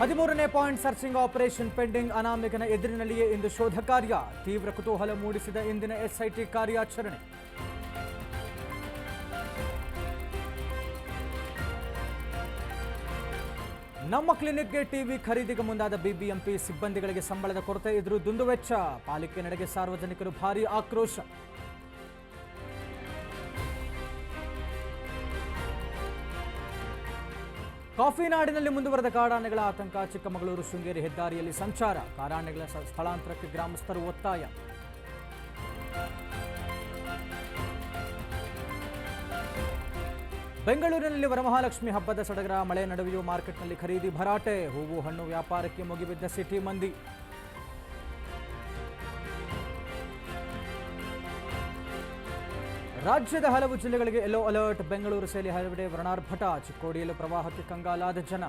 13ನೇ point searching operation pending. ಅನಾಮಿಕನ ಎದುರಿನಲ್ಲಿಯೇ ಇಂದು ಶೋಧ ಕಾರ್ಯ. ತೀವ್ರ ಕುತೂಹಲ ಮೂಡಿಸಿದ ಇಂದಿನ ಎಸ್ಐಟಿ ಕಾರ್ಯಾಚರಣೆ. ನಮ್ಮ ಕ್ಲಿನಿಕ್ಗೆ ಟಿವಿ ಖರೀದಿಗೆ ಮುಂದಾದ ಬಿಬಿಎಂಪಿ ಸಿಬ್ಬಂದಿಗಳಿಗೆ ಸಂಬಳದ ಕೊರತೆ ಎದುರು ದುಂದುವೆಚ್ಚ. ಪಾಲಿಕೆ ನಡೆಗೆ ಸಾರ್ವಜನಿಕರು ಭಾರೀ ಆಕ್ರೋಶ. ಕಾಫಿ ನಾಡಿನಲ್ಲಿ ಮುಂದುವರೆದ ಕಾಡಾನೆಗಳ ಆತಂಕ. ಚಿಕ್ಕಮಗಳೂರು ಶೃಂಗೇರಿ ಹೆದ್ದಾರಿಯಲ್ಲಿ ಸಂಚಾರ. ಕಾಡಾನೆಗಳ ಸ್ಥಳಾಂತರಕ್ಕೆ ಗ್ರಾಮಸ್ಥರು ಒತ್ತಾಯ. ಬೆಂಗಳೂರಿನಲ್ಲಿ ವರಮಹಾಲಕ್ಷ್ಮಿ ಹಬ್ಬದ ಸಡಗರ. ಮಳೆ ನಡುವೆಯೂ ಮಾರ್ಕೆಟ್ನಲ್ಲಿ ಖರೀದಿ ಭರಾಟೆ. ಹೂವು ಹಣ್ಣು ವ್ಯಾಪಾರಕ್ಕೆ ಮುಗಿಬಿದ್ದ ಸಿಟಿ ಮಂದಿ. ರಾಜ್ಯದ ಹಲವು ಜಿಲ್ಲೆಗಳಿಗೆ ಯೆಲ್ಲೋ ಅಲರ್ಟ್. ಬೆಂಗಳೂರು ಸೇರಿ ಹಲವೆಡೆ ವರ್ಣಾರ್ಭಟ. ಚಿಕ್ಕೋಡಿಯಲ್ಲೂ ಪ್ರವಾಹಕ್ಕೆ ಕಂಗಾಲಾದ ಜನ.